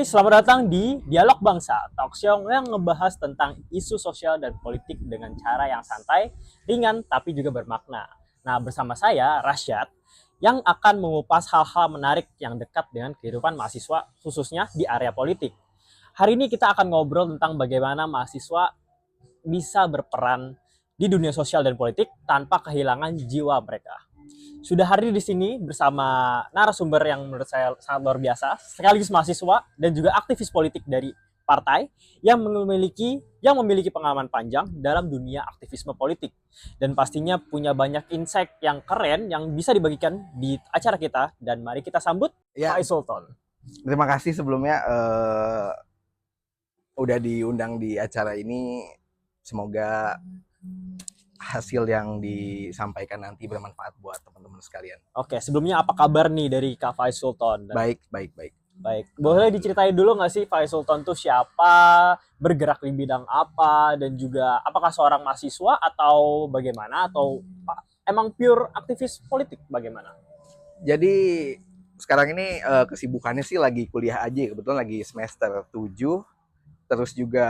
Hai, selamat datang di Dialog Bangsa, talk show yang ngebahas tentang isu sosial dan politik dengan cara yang santai, ringan, tapi juga bermakna. Nah, bersama saya, Rasyad, yang akan mengupas hal-hal menarik yang dekat dengan kehidupan mahasiswa, khususnya di area politik. Hari ini kita akan ngobrol tentang bagaimana mahasiswa bisa berperan di dunia sosial dan politik tanpa kehilangan jiwa mereka. Sudah hadir di sini bersama narasumber yang menurut saya sangat luar biasa, sekaligus mahasiswa dan juga aktivis politik dari partai yang memiliki pengalaman panjang dalam dunia aktivisme politik dan pastinya punya banyak insight yang keren yang bisa dibagikan di acara kita. Dan mari kita sambut Ya, Pak Sultan. terima kasih sebelumnya udah diundang di acara ini. Semoga hasil yang disampaikan nanti bermanfaat buat teman-teman sekalian. Oke, sebelumnya apa kabar nih dari Kak Faiz Sultan? Baik, baik, baik. Baik, boleh diceritain dulu nggak sih Faiz Sultan tuh siapa, bergerak di bidang apa, dan juga apakah seorang mahasiswa atau bagaimana, atau emang pure aktivis politik bagaimana? Jadi sekarang ini kesibukannya sih lagi kuliah aja, kebetulan lagi semester 7. Terus juga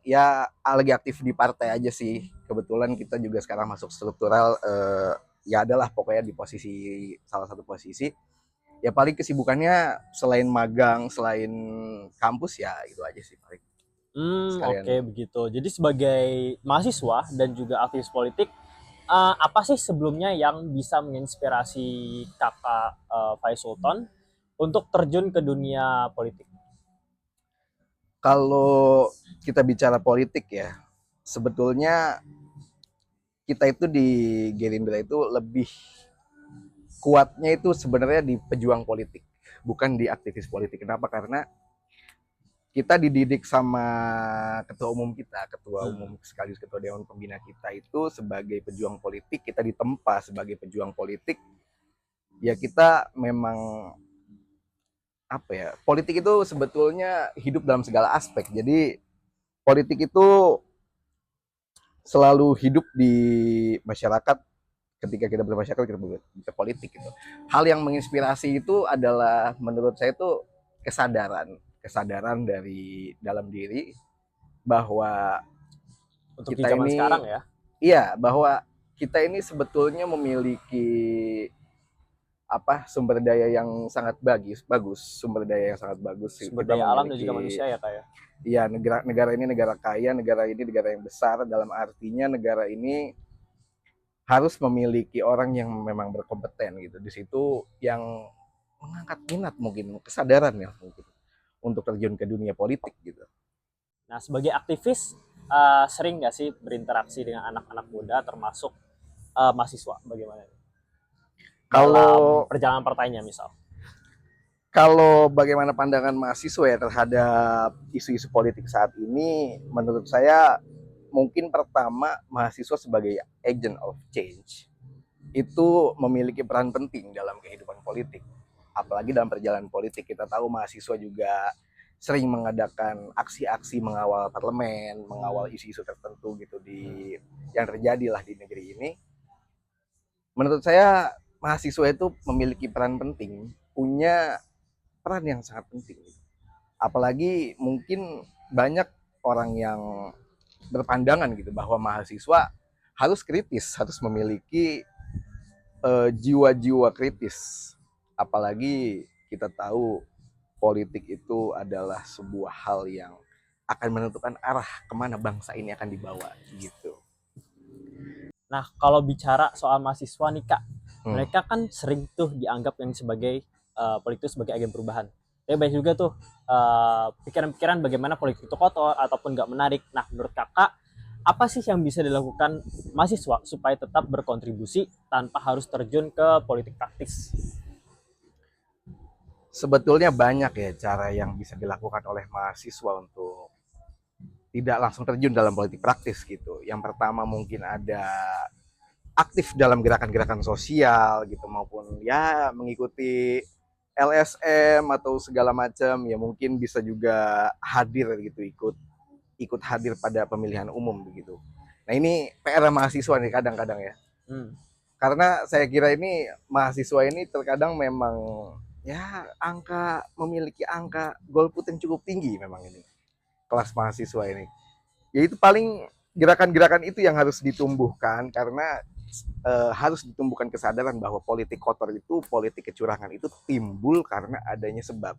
ya lagi aktif di partai aja sih. Kebetulan kita juga sekarang masuk struktural, ya adalah pokoknya di posisi salah satu posisi. Ya paling kesibukannya selain magang, selain kampus ya itu aja sih paling Oke, sekalian. begitu. Jadi sebagai mahasiswa dan juga aktivis politik, apa sih sebelumnya yang bisa menginspirasi kakak Faiz Sultan untuk terjun ke dunia politik? Kalau kita bicara politik ya, sebetulnya kita itu di Gerindra itu lebih kuatnya itu sebenarnya di pejuang politik, bukan di aktivis politik. Kenapa? Karena kita dididik sama ketua Hmm. umum sekaligus ketua dewan pembina kita itu sebagai pejuang politik, kita ditempa sebagai pejuang politik. Ya kita memang apa ya? Politik itu sebetulnya hidup dalam segala aspek. Jadi politik itu selalu hidup di masyarakat. Ketika kita bermasyarakat, kita berpolitik gitu. Hal yang menginspirasi itu adalah menurut saya itu kesadaran dari dalam diri bahwa Untuk di kita zaman sekarang ini, ya. iya, bahwa kita ini sebetulnya memiliki sumber daya yang sangat bagus, sumber daya yang sangat bagus. Sumber Kita daya alam dan juga memiliki, manusia ya kak ya. ya, negara ini negara kaya, negara ini negara yang besar, dalam artinya negara ini harus memiliki orang yang memang berkompeten gitu. Di situ yang mengangkat minat, mungkin kesadaran ya mungkin untuk terjun ke dunia politik gitu. Nah, sebagai aktivis, sering nggak sih berinteraksi dengan anak-anak muda, termasuk mahasiswa? Bagaimana dalam Kalau perjalanan partainya misal? kalau bagaimana pandangan mahasiswa ya terhadap isu-isu politik saat ini, menurut saya mungkin pertama mahasiswa sebagai agent of change itu memiliki peran penting dalam kehidupan politik. Apalagi dalam perjalanan politik, kita tahu mahasiswa juga sering mengadakan aksi-aksi mengawal parlemen, mengawal isu-isu tertentu gitu yang terjadi lah di negeri ini. Menurut saya mahasiswa itu memiliki peran penting, punya peran yang sangat penting. Apalagi mungkin banyak orang yang berpandangan gitu bahwa mahasiswa harus kritis, harus memiliki jiwa-jiwa kritis. Apalagi kita tahu politik itu adalah sebuah hal yang akan menentukan arah kemana bangsa ini akan dibawa gitu. Nah, kalau bicara soal mahasiswa nih kak, Hmm. mereka kan sering tuh dianggap yang sebagai politik sebagai agen perubahan. Tapi banyak juga tuh pikiran-pikiran bagaimana politik itu kotor ataupun nggak menarik. Nah, menurut kakak, apa sih yang bisa dilakukan mahasiswa supaya tetap berkontribusi tanpa harus terjun ke politik praktis? Sebetulnya banyak ya cara yang bisa dilakukan oleh mahasiswa untuk tidak langsung terjun dalam politik praktis gitu. Yang pertama mungkin ada aktif dalam gerakan-gerakan sosial gitu, maupun ya mengikuti LSM atau segala macam, ya mungkin bisa juga hadir gitu, ikut ikut hadir pada pemilihan umum begitu. Nah ini PR mahasiswa nih kadang-kadang ya, Hmm. karena saya kira ini mahasiswa ini terkadang memang memiliki angka golput yang cukup tinggi memang ini kelas mahasiswa ini. Ya itu paling gerakan-gerakan itu yang harus ditumbuhkan karena harus ditumbuhkan kesadaran bahwa politik kotor itu, politik kecurangan itu timbul karena adanya sebab.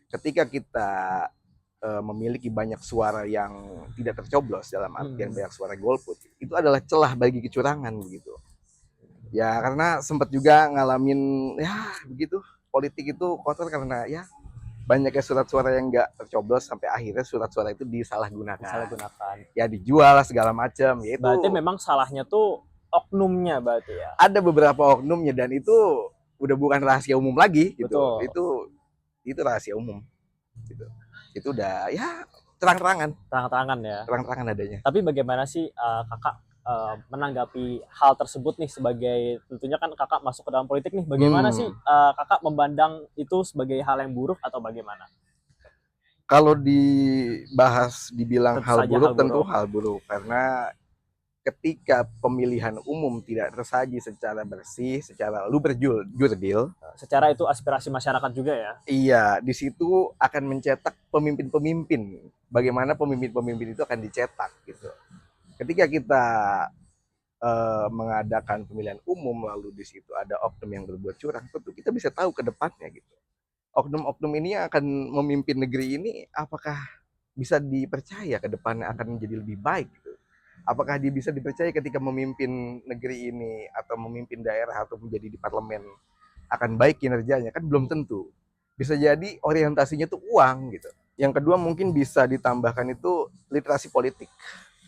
Ketika kita memiliki banyak suara yang tidak tercoblos dalam artian banyak suara golput, itu adalah celah bagi kecurangan begitu. Ya karena sempat juga ngalamin ya begitu, politik itu kotor karena ya banyaknya surat suara yang nggak tercoblos sampai akhirnya surat suara itu disalahgunakan. Ya dijual segala macam. Ya itu. Berarti memang salahnya tuh oknumnya berarti ya. Ada beberapa oknumnya dan itu udah bukan rahasia umum lagi gitu. Betul. Itu rahasia umum. Gitu. Itu udah ya terang-terangan. Terang-terangan adanya. Tapi bagaimana sih kakak menanggapi hal tersebut nih, sebagai tentunya kan kakak masuk ke dalam politik nih, bagaimana sih kakak memandang itu sebagai hal yang buruk atau bagaimana? Kalau dibilang hal buruk, tentu hal buruk karena ketika pemilihan umum tidak tersaji secara bersih, secara jurdil, secara itu aspirasi masyarakat juga ya. Iya, di situ akan mencetak pemimpin-pemimpin. Bagaimana pemimpin-pemimpin itu akan dicetak gitu. Ketika kita mengadakan pemilihan umum lalu di situ ada oknum yang berbuat curang, tentu kita bisa tahu ke depannya gitu. Oknum-oknum ini akan memimpin negeri ini apakah bisa dipercaya ke depannya akan menjadi lebih baik gitu. Apakah dia bisa dipercaya ketika memimpin negeri ini atau memimpin daerah atau menjadi di parlemen akan baik kinerjanya, kan belum tentu. Bisa jadi orientasinya tuh uang gitu. Yang kedua mungkin bisa ditambahkan itu literasi politik.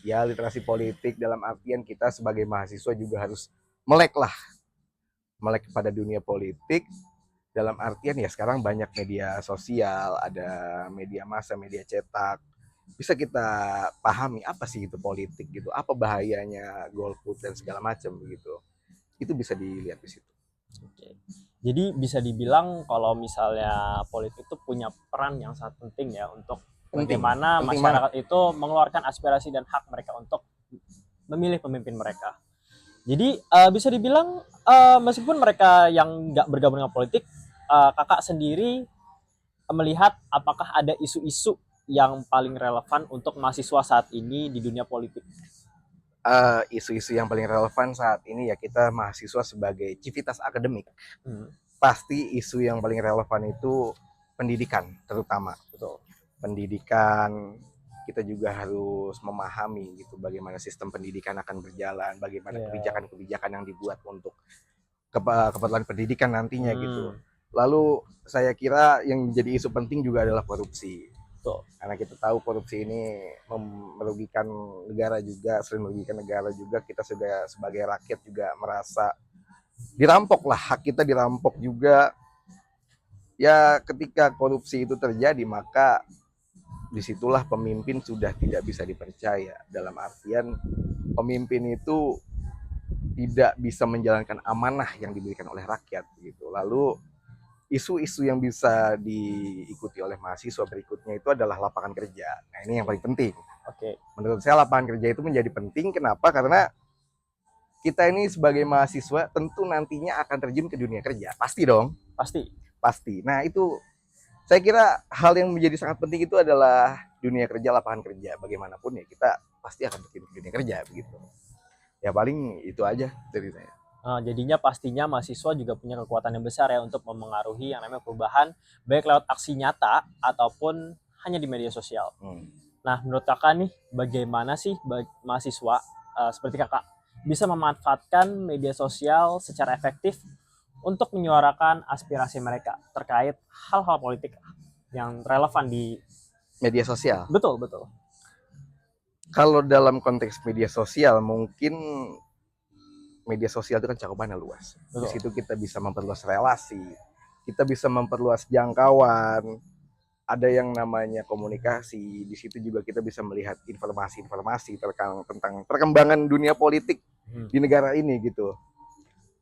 Ya literasi politik dalam artian kita sebagai mahasiswa juga harus melek pada dunia politik, dalam artian ya sekarang banyak media sosial, ada media massa, media cetak, bisa kita pahami apa sih itu politik gitu, apa bahayanya golput dan segala macam begitu, itu bisa dilihat di situ. Oke. Jadi bisa dibilang kalau misalnya politik itu punya peran yang sangat penting ya untuk bagaimana masyarakat itu mengeluarkan aspirasi dan hak mereka untuk memilih pemimpin mereka. Jadi bisa dibilang meskipun mereka yang nggak bergabung dengan politik, kakak sendiri melihat apakah ada isu-isu yang paling relevan untuk mahasiswa saat ini di dunia politik? Isu-isu yang paling relevan saat ini ya kita mahasiswa sebagai civitas akademik. Pasti isu yang paling relevan itu pendidikan terutama. Betul. Pendidikan, kita juga harus memahami gitu bagaimana sistem pendidikan akan berjalan, bagaimana kebijakan-kebijakan yang dibuat untuk keperluan pendidikan nantinya gitu. Lalu saya kira yang menjadi isu penting juga adalah korupsi. Betul. Karena kita tahu korupsi ini merugikan negara juga, sering merugikan negara juga. Kita sudah sebagai rakyat juga merasa dirampok lah, hak kita dirampok juga. Ya ketika korupsi itu terjadi maka disitulah pemimpin sudah tidak bisa dipercaya, dalam artian pemimpin itu tidak bisa menjalankan amanah yang diberikan oleh rakyat gitu. Lalu isu-isu yang bisa diikuti oleh mahasiswa berikutnya itu adalah lapangan kerja. Nah ini yang paling penting. Oke. Menurut saya lapangan kerja itu menjadi penting. Kenapa? Karena kita ini sebagai mahasiswa tentu nantinya akan terjun ke dunia kerja. Pasti dong. Pasti. Nah itu saya kira hal yang menjadi sangat penting itu adalah dunia kerja, lapangan kerja. Bagaimanapun ya kita pasti akan terjun ke dunia kerja begitu. Ya paling itu aja dari saya. Jadinya pastinya mahasiswa juga punya kekuatan yang besar ya untuk memengaruhi yang namanya perubahan, baik lewat aksi nyata ataupun hanya di media sosial. Nah, menurut kakak nih, bagaimana sih mahasiswa seperti kakak bisa memanfaatkan media sosial secara efektif untuk menyuarakan aspirasi mereka terkait hal-hal politik yang relevan di media sosial? Betul. Kalau dalam konteks media sosial, mungkin media sosial itu kan cakupannya luas. Betul. Di situ kita bisa memperluas relasi, kita bisa memperluas jangkauan, ada yang namanya komunikasi. Di situ juga kita bisa melihat informasi-informasi tentang perkembangan dunia politik di negara ini gitu.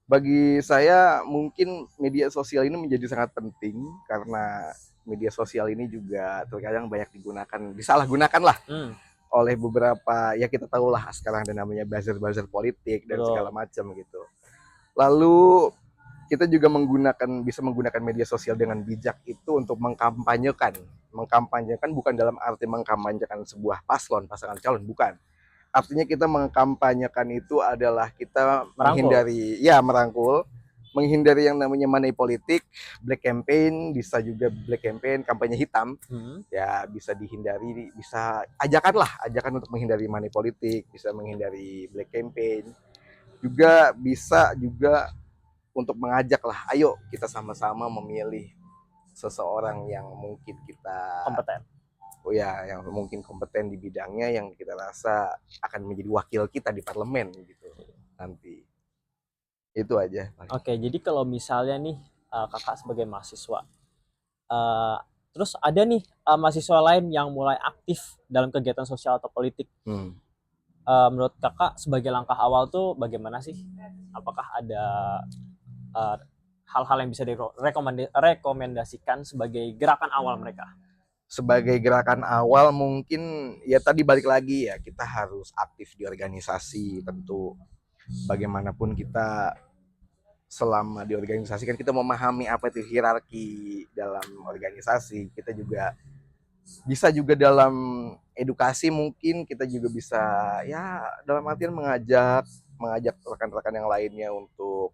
Bagi saya mungkin media sosial ini menjadi sangat penting karena media sosial ini juga terkadang banyak disalahgunakan lah oleh beberapa, ya kita tahu lah sekarang ada namanya buzzer politik dan segala macam gitu. Lalu kita juga bisa menggunakan media sosial dengan bijak itu untuk mengkampanyekan bukan dalam arti mengkampanyekan sebuah pasangan calon, bukan. Artinya kita mengkampanyekan itu adalah kita merangkul, menghindari yang namanya money politik, black campaign, bisa juga black campaign, kampanye hitam, ya bisa dihindari, bisa ajakan untuk menghindari money politik, bisa menghindari black campaign, juga bisa juga untuk mengajak lah, ayo kita sama-sama memilih seseorang yang mungkin kita kompeten. yang mungkin kompeten di bidangnya, yang kita rasa akan menjadi wakil kita di parlemen gitu nanti. Itu aja. Oke, jadi kalau misalnya nih kakak sebagai mahasiswa, terus ada nih mahasiswa lain yang mulai aktif dalam kegiatan sosial atau politik. Menurut kakak sebagai langkah awal tuh bagaimana sih? Apakah ada hal-hal yang bisa direkomendasikan sebagai gerakan awal mereka? Sebagai gerakan awal mungkin ya tadi balik lagi ya, kita harus aktif di organisasi. Tentu bagaimanapun kita selama di organisasi kan kita memahami apa itu hierarki dalam organisasi. Kita juga bisa dalam edukasi, mungkin kita juga bisa ya dalam artian mengajak rekan-rekan yang lainnya untuk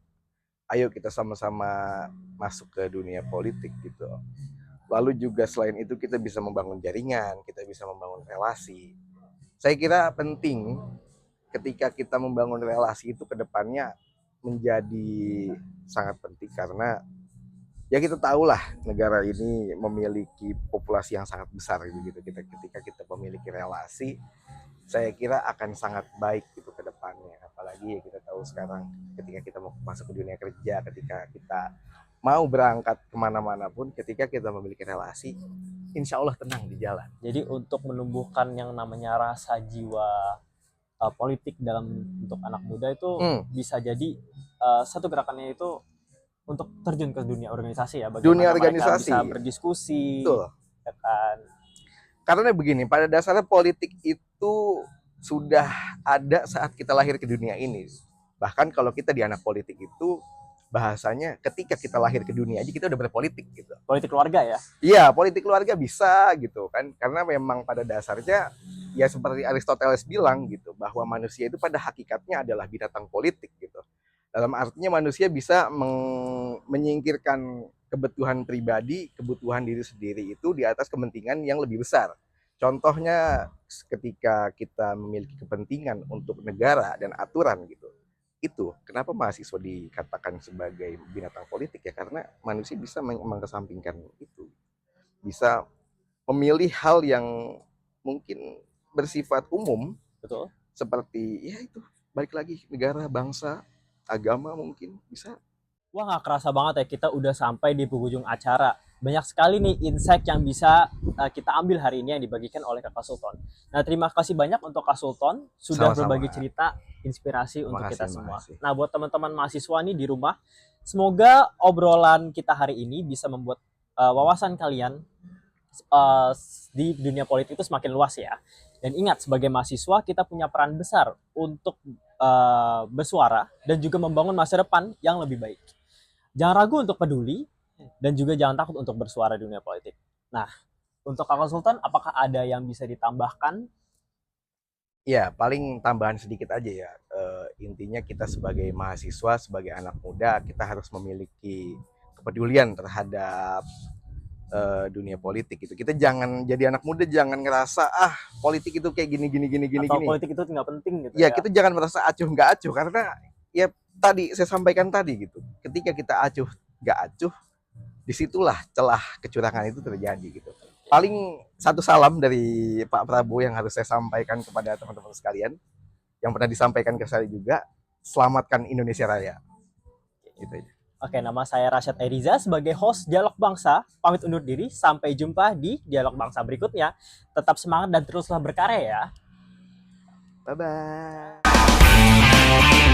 ayo kita sama-sama masuk ke dunia politik gitu. Lalu juga selain itu kita bisa membangun jaringan, kita bisa membangun relasi. Saya kira penting ketika kita membangun relasi itu ke depannya menjadi sangat penting, karena ya kita tahulah negara ini memiliki populasi yang sangat besar gitu. Ketika kita memiliki relasi, saya kira akan sangat baik gitu ke depannya. Apalagi ya kita tahu sekarang ketika kita mau masuk ke dunia kerja, ketika kita mau berangkat kemana-mana pun, ketika kita memiliki relasi, insya Allah tenang di jalan. Jadi untuk menumbuhkan yang namanya rasa jiwa politik dalam untuk anak muda itu bisa jadi satu gerakannya itu untuk terjun ke dunia organisasi ya. Bagaimana dunia mereka organisasi bisa berdiskusi. Betul. Ya kan? Karena begini, pada dasarnya politik itu sudah ada saat kita lahir ke dunia ini. Bahkan kalau kita di anak politik itu bahasanya ketika kita lahir ke dunia aja kita udah berpolitik gitu. Politik keluarga ya? Iya, politik keluarga bisa gitu kan. Karena memang pada dasarnya ya seperti Aristoteles bilang gitu, bahwa manusia itu pada hakikatnya adalah binatang politik gitu. Dalam artinya manusia bisa menyingkirkan kebutuhan pribadi, kebutuhan diri sendiri itu di atas kepentingan yang lebih besar. Contohnya ketika kita memiliki kepentingan untuk negara dan aturan gitu. Itu kenapa mahasiswa dikatakan sebagai binatang politik ya, karena manusia bisa mengesampingkan itu, bisa memilih hal yang mungkin bersifat umum. Betul. Seperti ya itu, balik lagi negara, bangsa, agama, mungkin bisa. Wah, nggak kerasa banget ya kita udah sampai di penghujung acara. Banyak sekali nih insight yang bisa kita ambil hari ini yang dibagikan oleh Kakak Sultan. Nah, terima kasih banyak untuk Kak Sultan sudah berbagi cerita, inspirasi untuk kita semua. Nah, buat teman-teman mahasiswa nih di rumah, semoga obrolan kita hari ini bisa membuat wawasan kalian di dunia politik itu semakin luas ya. Dan ingat, sebagai mahasiswa kita punya peran besar untuk bersuara dan juga membangun masa depan yang lebih baik. Jangan ragu untuk peduli dan juga jangan takut untuk bersuara di dunia politik. Nah, untuk Kakak Sultan, apakah ada yang bisa ditambahkan? Ya, paling tambahan sedikit aja ya. Intinya kita sebagai mahasiswa, sebagai anak muda, kita harus memiliki kepedulian terhadap dunia politik gitu. Kita jangan jadi anak muda, jangan ngerasa politik itu kayak gini Atau politik itu nggak penting gitu ya. Kita jangan merasa acuh nggak acuh, karena ya tadi saya sampaikan tadi gitu. Ketika kita acuh nggak acuh, disitulah celah kecurangan itu terjadi gitu. Paling satu salam dari Pak Prabowo yang harus saya sampaikan kepada teman-teman sekalian, yang pernah disampaikan ke saya juga, selamatkan Indonesia Raya. Gitu aja. Oke, nama saya Rasyad Eriza sebagai host Dialog Bangsa. Pamit undur diri, sampai jumpa di Dialog Bangsa berikutnya. Tetap semangat dan teruslah berkarya ya. Bye-bye.